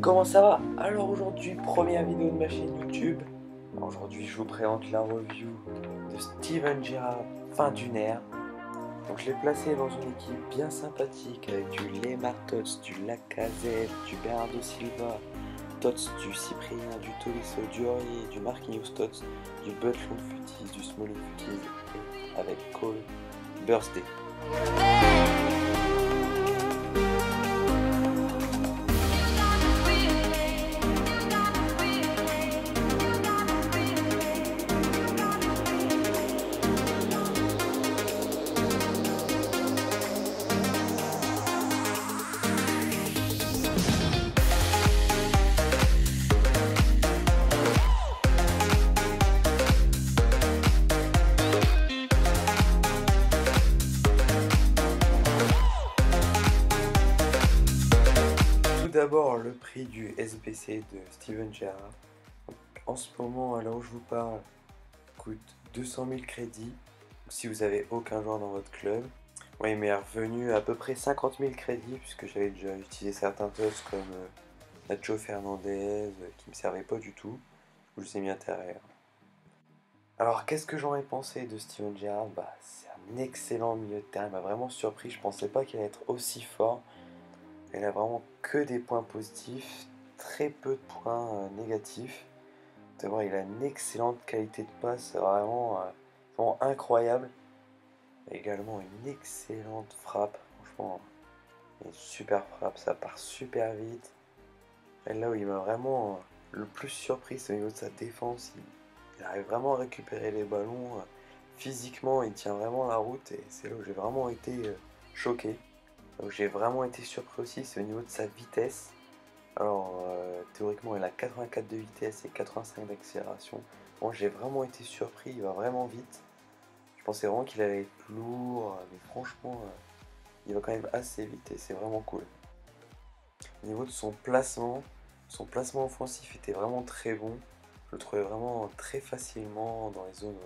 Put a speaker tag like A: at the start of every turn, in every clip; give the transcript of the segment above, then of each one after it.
A: comment ça va? Alors aujourd'hui, première vidéo de ma chaîne YouTube. Aujourd'hui, je vous présente la review de Steven Gerrard, fin d'une ère. Donc je l'ai placé dans une équipe bien sympathique avec du Lemar Tots, du Lacazette, du Bernardo Silva, Tots, du Cyprien, du Tolisso, du Aurier, du Marquinhos Tots, du Butland Futis, du Smalling Futis et avec Cole Birthday. Tout d'abord, le prix du SBC de Steven Gerrard. En ce moment, à l'heure où je vous parle, coûte 200 000 crédits. Si vous avez aucun joueur dans votre club, moi il m'est revenu à peu près 50 000 crédits puisque j'avais déjà utilisé certains tops comme Nacho Fernandez qui me servaient pas du tout. Je les ai mis à terre. Alors qu'est-ce que j'en ai pensé de Steven Gerrard? C'est un excellent milieu de terrain, il m'a vraiment surpris. Je pensais pas qu'il allait être aussi fort. Il a vraiment que des points positifs, très peu de points négatifs. D'abord, il a une excellente qualité de passe, vraiment incroyable. Également une excellente frappe, franchement, une super frappe, ça part super vite. Et là où il m'a vraiment le plus surpris, c'est au niveau de sa défense. Il arrive vraiment à récupérer les ballons. Physiquement, il tient vraiment la route et c'est là où j'ai vraiment été choqué. Là où j'ai vraiment été surpris aussi, c'est au niveau de sa vitesse. Alors, théoriquement, il a 84 de vitesse et 85 d'accélération. Moi, j'ai vraiment été surpris, il va vraiment vite. Je pensais vraiment qu'il allait être lourd, mais franchement, il va quand même assez vite et c'est vraiment cool. Au niveau de son placement offensif était vraiment très bon. Je le trouvais vraiment très facilement dans les zones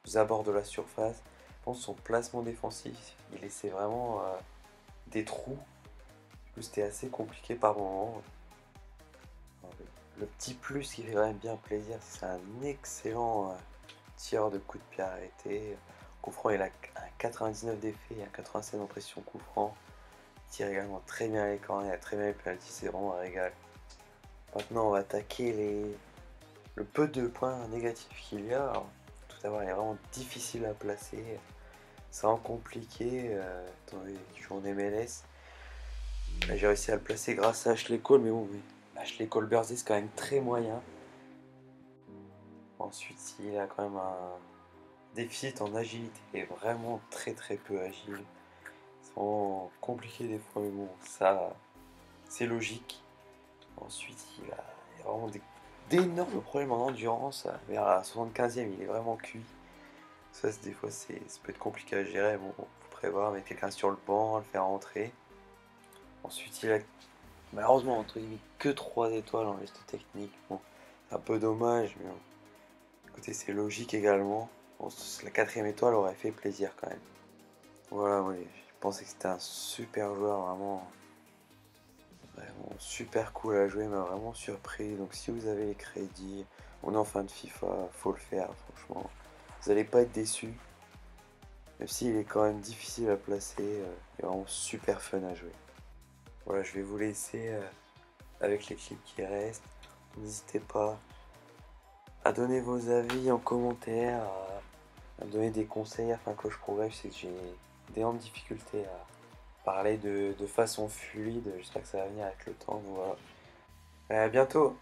A: aux abords de la surface. Je pense que son placement défensif, il laissait vraiment des trous. Du coup, c'était assez compliqué par moments. Le petit plus qui fait quand même bien plaisir, c'est un excellent tireur de coup de pied arrêté. Coup franc, il a un 99 d'effet et un 87 en pression coup franc. Il tire également très bien les corners, il a très bien les penalties, c'est vraiment un régal. Maintenant, on va attaquer le peu de points négatifs qu'il y a. Alors, tout d'abord, il est vraiment difficile à placer. C'est vraiment compliqué, étant donné qu'il joue en MLS. Là, j'ai réussi à le placer grâce à Ashley Cole, mais bon, oui. Ashley Cole Birthday, c'est quand même très moyen. Ensuite, il a quand même un déficit en agilité, il est vraiment très peu agile. C'est vraiment compliqué des fois, mais bon, ça, c'est logique. Ensuite, il a vraiment d'énormes problèmes en endurance. Vers la 75e, il est vraiment cuit. Ça, des fois, ça peut être compliqué à gérer. Bon, faut prévoir, mettre quelqu'un sur le banc, le faire rentrer. Ensuite, il a malheureusement entre guillemets que 3 étoiles en geste technique. Bon, c'est un peu dommage, mais bon. Écoutez, c'est logique également. Bon, la 4e étoile aurait fait plaisir quand même. Voilà, oui, je pensais que c'était un super joueur, vraiment super cool à jouer, il m'a vraiment surpris. Donc si vous avez les crédits, on est en fin de FIFA, faut le faire, franchement. Vous n'allez pas être déçus. Même s'il est quand même difficile à placer, il est vraiment super fun à jouer. Voilà, je vais vous laisser avec les clips qui restent. N'hésitez pas à donner vos avis en commentaire, à me donner des conseils afin que je progresse. Je sais que j'ai d'énormes difficultés à parler de façon fluide. J'espère que ça va venir avec le temps. Donc voilà. À bientôt!